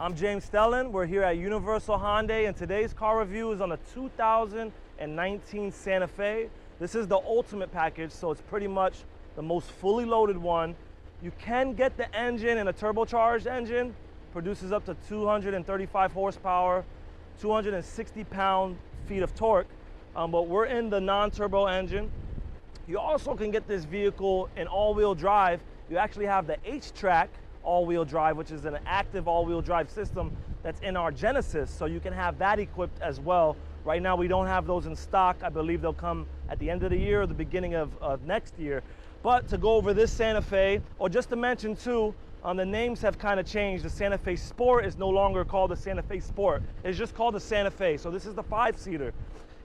I'm James Stelling. We're here at Universal Hyundai, and today's car review is on a 2019 Santa Fe. This is the ultimate package, so it's pretty much the most fully loaded one. You can get the engine in a turbocharged engine, produces up to 235 horsepower, 260 pound-feet of torque, but we're in the non-turbo engine. You also can get this vehicle in all-wheel drive. You actually have the H-Track all-wheel drive, which is an active all-wheel drive system that's in our Genesis, so you can have that equipped as well. Right now we don't have those in stock. I believe they'll come at the end of the year or the beginning of next year. But to go over this Santa Fe, or just to mention too, the names have kind of changed. The Santa Fe Sport is no longer called the Santa Fe Sport. It's just called the Santa Fe. So this is the 5-seater.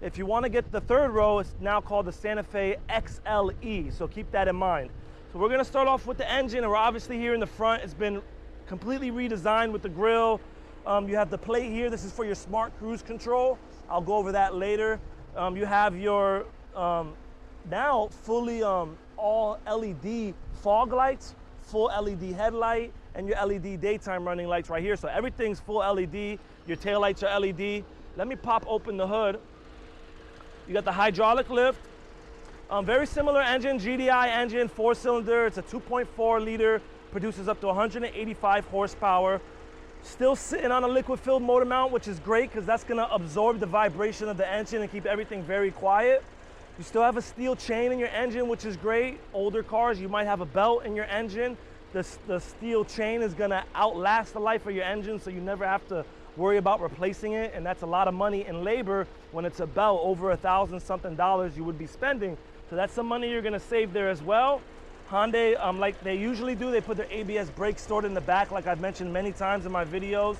If you want to get the third row, it's now called the Santa Fe XLE. So keep that in mind. So we're going to start off with the engine, and we're obviously here in the front. It's been completely redesigned with the grille. You have the plate here. This is for your smart cruise control. I'll go over that later. You have your now fully all LED fog lights, full LED headlight, and your LED daytime running lights right here. So everything's full LED. Your tail lights are LED. Let me pop open the hood. You got the hydraulic lift. Very similar engine, GDI engine, 4-cylinder. It's a 2.4 liter, produces up to 185 horsepower. Still sitting on a liquid-filled motor mount, which is great because that's going to absorb the vibration of the engine and keep everything very quiet. You still have a steel chain in your engine, which is great. Older cars, you might have a belt in your engine. The steel chain is going to outlast the life of your engine, so you never have to worry about replacing it, and that's a lot of money in labor when it's a belt. Over $1,000-something you would be spending. So that's some money you're gonna save there as well. Hyundai, like they usually do, they put their ABS brakes stored in the back, like I've mentioned many times in my videos,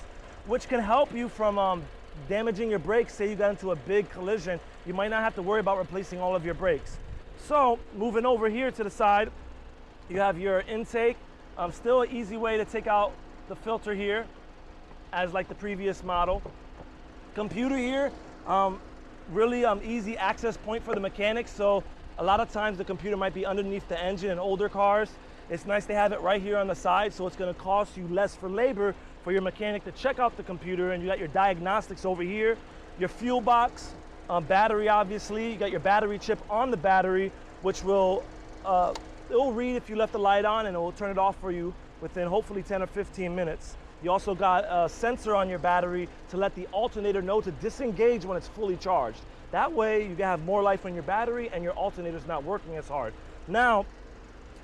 which can help you from damaging your brakes. Say you got into a big collision, you might not have to worry about replacing all of your brakes. So moving over here to the side, you have your intake. Still an easy way to take out the filter here, as like the previous model. Computer here, really easy access point for the mechanics. So a lot of times the computer might be underneath the engine in older cars. It's nice to have it right here on the side, so it's going to cost you less for labor for your mechanic to check out the computer. And you got your diagnostics over here, your fuel box, battery obviously. You got your battery chip on the battery, which will it'll read if you left the light on, and it will turn it off for you within hopefully 10 or 15 minutes. You also got a sensor on your battery to let the alternator know to disengage when it's fully charged. That way you can have more life on your battery and your alternator's not working as hard. Now,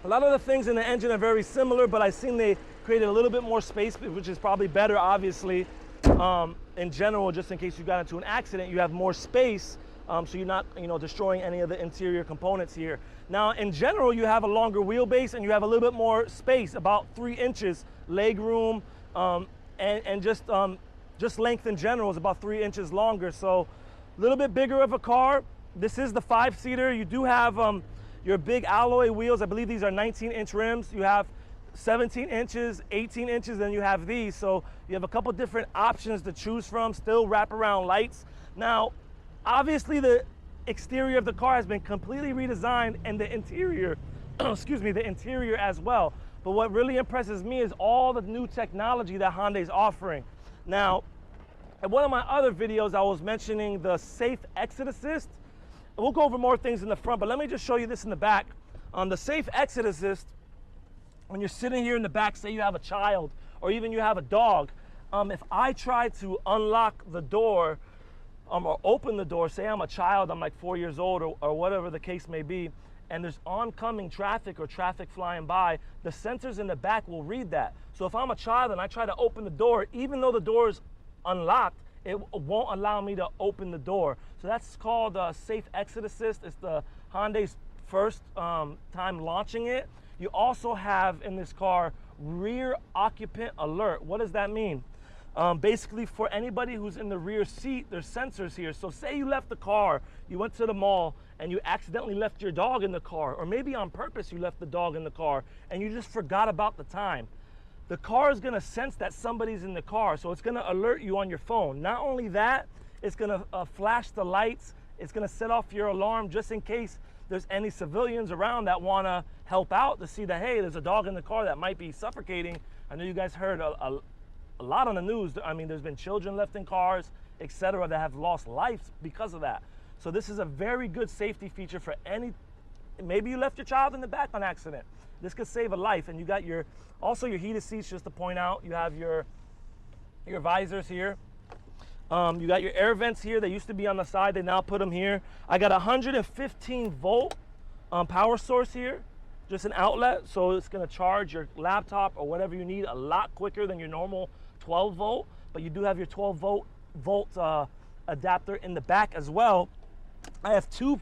a lot of the things in the engine are very similar, but I've seen they created a little bit more space, which is probably better, obviously. In general, just in case you got into an accident, you have more space, so you're not, destroying any of the interior components here. Now, in general, you have a longer wheelbase and you have a little bit more space, about 3 inches leg room, and just length in general is about 3 inches longer. So a little bit bigger of a car. This is the 5-seater. You do have your big alloy wheels. I believe these are 19-inch rims. You have 17 inches, 18 inches, and you have these. So you have a couple different options to choose from. Still wraparound lights. Now, obviously the exterior of the car has been completely redesigned, and the interior, excuse me, the interior as well. But what really impresses me is all the new technology that Hyundai's offering. Now, in one of my other videos, I was mentioning the safe exit assist. We'll go over more things in the front, but let me just show you this in the back. On the safe exit assist, when you're sitting here in the back, say you have a child or even you have a dog, if I try to unlock the door or open the door, say I'm a child, I'm like 4 years old or whatever the case may be, and there's oncoming traffic or traffic flying by, the sensors in the back will read that. So if I'm a child and I try to open the door, even though the door is unlocked, it won't allow me to open the door. So that's called Safe Exit Assist. It's the Hyundai's first time launching it. You also have in this car rear occupant alert. What does that mean? Basically, for anybody who's in the rear seat, there's sensors here. So say you left the car, you went to the mall, and you accidentally left your dog in the car, or maybe on purpose you left the dog in the car, and you just forgot about the time. The car is gonna sense that somebody's in the car, so it's gonna alert you on your phone. Not only that, it's gonna flash the lights, it's gonna set off your alarm just in case there's any civilians around that wanna help out to see that, hey, there's a dog in the car that might be suffocating. I know you guys heard a lot on the news. I mean, there's been children left in cars, etc., that have lost lives because of that. So this is a very good safety feature for maybe you left your child in the back on accident. This could save a life. And you got also your heated seats, just to point out. You have your visors here. You got your air vents here. They used to be on the side. They now put them here. I got a 115 volt power source here, just an outlet. So it's going to charge your laptop or whatever you need a lot quicker than your normal 12 volt. But you do have your 12 volt adapter in the back as well. I have two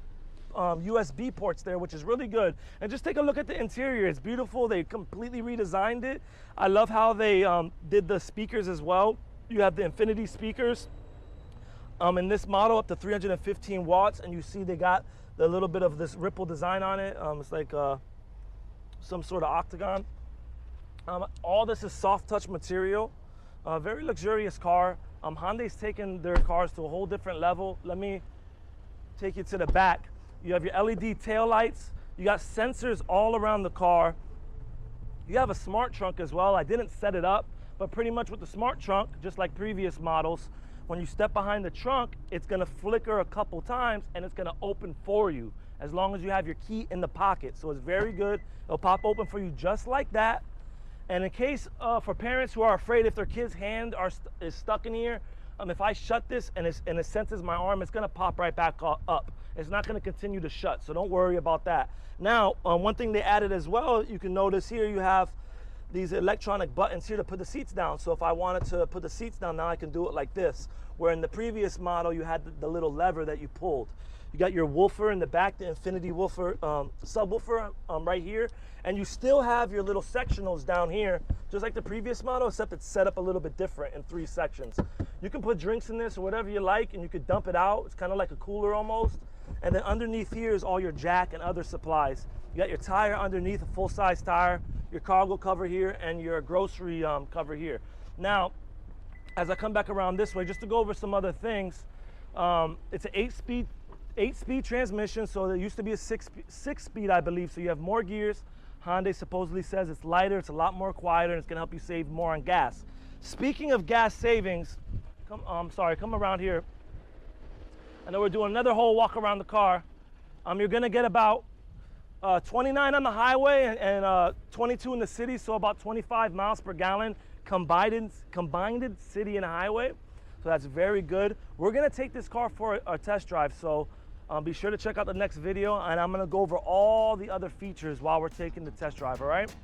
USB ports there, which is really good. And just take a look at the interior. It's beautiful. They completely redesigned it. I love how they did the speakers as well. You have the Infinity speakers in this model up to 315 watts, and you see they got the little bit of this ripple design on it. It's like some sort of octagon. All this is soft touch material. Very luxurious car. Hyundai's taken their cars to a whole different level. Let me take you to the back. You have your LED tail lights. You got sensors all around the car. You have a smart trunk as well. I didn't set it up, but pretty much with the smart trunk, just like previous models, when you step behind the trunk, it's gonna flicker a couple times and it's gonna open for you as long as you have your key in the pocket. So it's very good. It'll pop open for you just like that. And in case for parents who are afraid if their kid's hand is stuck in here, if I shut this and it senses my arm, it's gonna pop right back up. It's not gonna continue to shut, so don't worry about that. Now, one thing they added as well, you can notice here you have these electronic buttons here to put the seats down. So if I wanted to put the seats down, now I can do it like this. Where in the previous model, you had the little lever that you pulled. You got your woofer in the back, the Infinity woofer, subwoofer right here. And you still have your little sectionals down here, just like the previous model, except it's set up a little bit different in 3 sections. You can put drinks in this or whatever you like, and you could dump it out. It's kind of like a cooler almost. And then underneath here is all your jack and other supplies. You got your tire underneath, a full-size tire, your cargo cover here, and your grocery cover here. Now, as I come back around this way, just to go over some other things, it's an 8-speed transmission, so there used to be a 6-speed, I believe, so you have more gears. Hyundai supposedly says it's lighter, it's a lot more quieter, and it's gonna help you save more on gas. Speaking of gas savings, come around here. I know we're doing another whole walk around the car. You're gonna get about 29 on the highway and 22 in the city, so about 25 miles per gallon combined city and highway. So that's very good. We're gonna take this car for a test drive, so be sure to check out the next video, and I'm gonna go over all the other features while we're taking the test drive, all right?